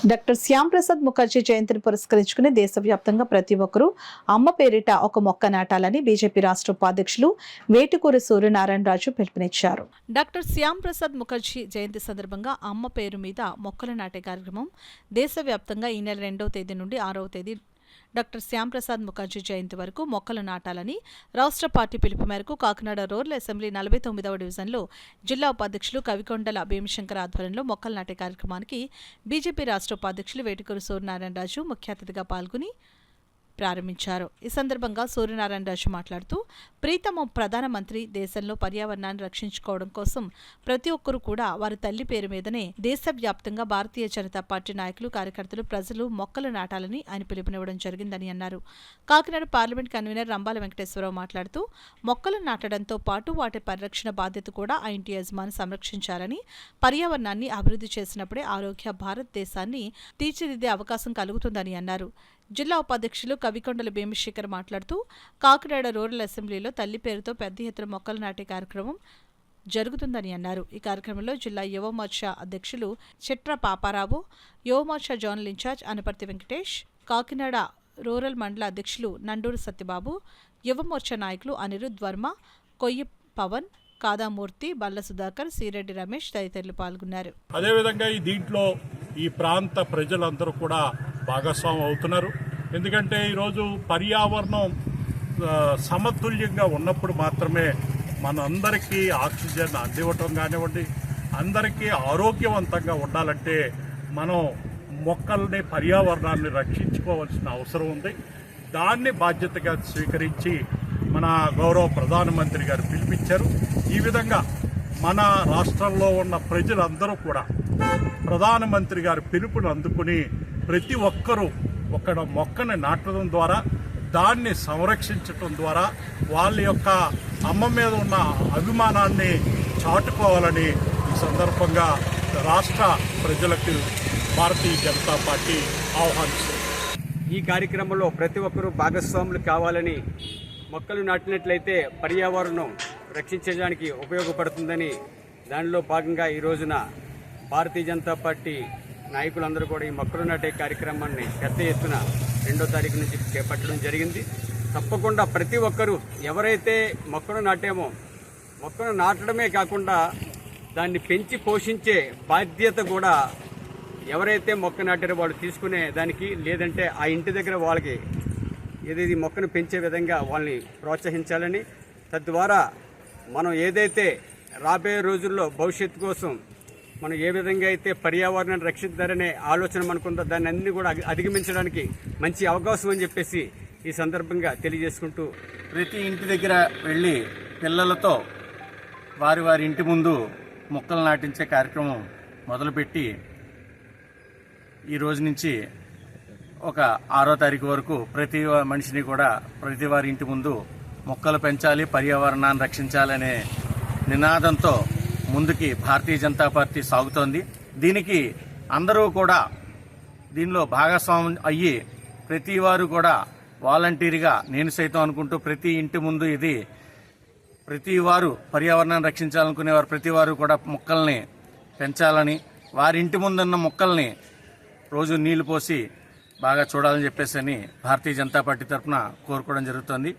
Doctor Shyam Prasad Mukherjee జయంతిని పురస్కరించుకుని దేశవ్యాప్తంగా ప్రతి ఒక్కరూ అమ్మ పేరిట ఒక మొక్క నాటాలని బీజేపీ రాష్ట్ర ఉపాధ్యక్షులు వేటుకూరి సూర్యనారాయణ రాజు పిలుపునిచ్చారు. డాక్టర్ శ్యామ్ ప్రసాద్ ముఖర్జీ జయంతి సందర్భంగా అమ్మ పేరు మీద మొక్కలు నాటే కార్యక్రమం దేశవ్యాప్తంగా ఈ నెల 2వ తేదీ నుండి 6వ తేదీ డాక్టర్ శ్యామ్ ప్రసాద్ ముఖర్జీ జయంతి వరకు మొక్కలు నాటాలని రాష్ట్ర పార్టీ పిలుపు మేరకు కాకినాడ రూరల్ అసెంబ్లీ 49వ డివిజన్లో జిల్లా ఉపాధ్యక్షులు కవికొండల భీమశంకర్ ఆధ్వర్యంలో మొక్కలు నాటే కార్యక్రమానికి బీజేపీ రాష్ట్ర ఉపాధ్యక్షులు వేటుకూరి సూర్యనారాయణ రాజు ముఖ్య అతిథిగా పాల్గొని ప్రారంభించారు. ఈ సందర్భంగా సూర్యనారాయణ రాజు మాట్లాడుతూ ప్రీతమ ప్రధానమంత్రి దేశంలో పర్యావరణాన్ని రక్షించుకోవడం కోసం ప్రతి ఒక్కరూ కూడా వారి తల్లి పేరు మీదనే దేశవ్యాప్తంగా భారతీయ జనతా పార్టీ నాయకులు, కార్యకర్తలు, ప్రజలు మొక్కలు నాటాలని ఆయన పిలుపునివ్వడం జరిగిందని అన్నారు. కాకినాడ పార్లమెంట్ కన్వీనర్ రంబాల వెంకటేశ్వరరావు మాట్లాడుతూ మొక్కలు నాటడంతో పాటు వాటి పరిరక్షణ బాధ్యత కూడా ఆ ఇంటి యజమాని సంరక్షించాలని, పర్యావరణాన్ని అభివృద్ధి చేసినప్పుడే ఆరోగ్య భారతదేశాన్ని తీర్చిదిద్దే అవకాశం కలుగుతుందని అన్నారు. జిల్లా ఉపాధ్యక్షులు కవికొండల భీమశేఖర్ మాట్లాడుతూ కాకినాడ రూరల్ అసెంబ్లీలో తల్లి పేరుతో పెద్ద ఎత్తున మొక్కలు నాటే కార్యక్రమం జరుగుతుందని అన్నారు. ఈ కార్యక్రమంలో జిల్లా యువమోర్చా అధ్యక్షులు చిట్ర Paparao, Yuva Morcha zonal incharge Anaparthi Venkatesh, Kakinada rural మండల అధ్యక్షులు నండూరు సత్యబాబు, యువమోర్చా నాయకులు అనిరుద్ వర్మ, కొయ్యి పవన్, కాదామూర్తి, బల్ల సుధాకర్, సిరెడ్డి రమేష్ తదితరులు పాల్గొన్నారు. అదేవిధంగా దీంట్లో ఈ ప్రాంత ప్రజలందరూ కూడా భాగస్వామ్యం అవుతున్నారు. ఎందుకంటే ఈరోజు పర్యావరణం సమతుల్యంగా ఉన్నప్పుడు మాత్రమే మనందరికీ ఆక్సిజన్ అందివ్వటం కానివ్వండి, అందరికీ ఆరోగ్యవంతంగా ఉండాలంటే మనం మొక్కల్ని, పర్యావరణాన్ని రక్షించుకోవాల్సిన అవసరం ఉంది. దాన్ని బాధ్యతగా స్వీకరించి మన గౌరవ ప్రధానమంత్రి గారు పిలిపించారు. ఈ విధంగా మన రాష్ట్రంలో ఉన్న ప్రజలందరూ కూడా ప్రధానమంత్రి గారి పిలుపును అందుకుని ప్రతి ఒక్కరూ ఒక మొక్కని నాటడం ద్వారా, దాన్ని సంరక్షించటం ద్వారా వాళ్ళ యొక్క అమ్మ మీద ఉన్న అభిమానాన్ని చాటుకోవాలని ఈ సందర్భంగా రాష్ట్ర ప్రజలకు భారతీయ జనతా పార్టీ ఆహ్వానిస్తుంది. ఈ కార్యక్రమంలో ప్రతి ఒక్కరూ భాగస్వాములు కావాలని, మొక్కలు నాటినట్లయితే పర్యావరణం రక్షించడానికి ఉపయోగపడుతుందని దానిలో భాగంగా ఈ రోజున భారతీయ జనతా పార్టీ నాయకులందరూ కూడా ఈ మొక్కలు నాటే కార్యక్రమాన్ని పెద్ద ఎత్తున 2వ తారీఖు నుంచి చేపట్టడం జరిగింది. తప్పకుండా ప్రతి ఒక్కరూ ఎవరైతే మొక్కను నాటామో, మొక్కను నాటడమే కాకుండా దాన్ని పెంచి పోషించే బాధ్యత కూడా ఎవరైతే మొక్క నాటారో వాళ్ళు తీసుకునే దానికి, లేదంటే ఆ ఇంటి దగ్గర వాళ్ళకి ఏదైతే మొక్కను పెంచే విధంగా వాళ్ళని ప్రోత్సహించాలని, తద్వారా మనం ఏదైతే రాబోయే రోజుల్లో భవిష్యత్తు కోసం మనం ఏ విధంగా అయితే పర్యావరణాన్ని రక్షిద్దారనే ఆలోచన మనకుందో దాన్ని అన్ని కూడా అధిగమించడానికి మంచి అవకాశం అని చెప్పేసి ఈ సందర్భంగా తెలియజేసుకుంటూ, ప్రతి ఇంటి దగ్గర వెళ్ళి పిల్లలతో వారి వారి ఇంటి ముందు మొక్కలు నాటించే కార్యక్రమం మొదలుపెట్టి ఈ రోజు నుంచి ఒక 6వ తారీఖు వరకు ప్రతి మనిషిని కూడా ప్రతి వారి ఇంటి ముందు మొక్కలు పెంచాలి, పర్యావరణాన్ని రక్షించాలనే నినాదంతో ముందుకి భారతీయ జనతా పార్టీ సాగుతోంది. దీనికి అందరూ కూడా దీనిలో భాగస్వామ్యం అయ్యి ప్రతి వారు కూడా వాలంటీర్గా, నేను సైతం అనుకుంటూ ప్రతి ఇంటి ముందు ఇది ప్రతి వారు పర్యావరణాన్ని రక్షించాలనుకునేవారు ప్రతి వారు కూడా మొక్కల్ని పెంచాలని, వారి ఇంటి ముందున్న మొక్కల్ని రోజు నీళ్లు పోసి బాగా చూడాలని చెప్పేసి భారతీయ జనతా పార్టీ తరఫున కోరుకోవడం జరుగుతోంది.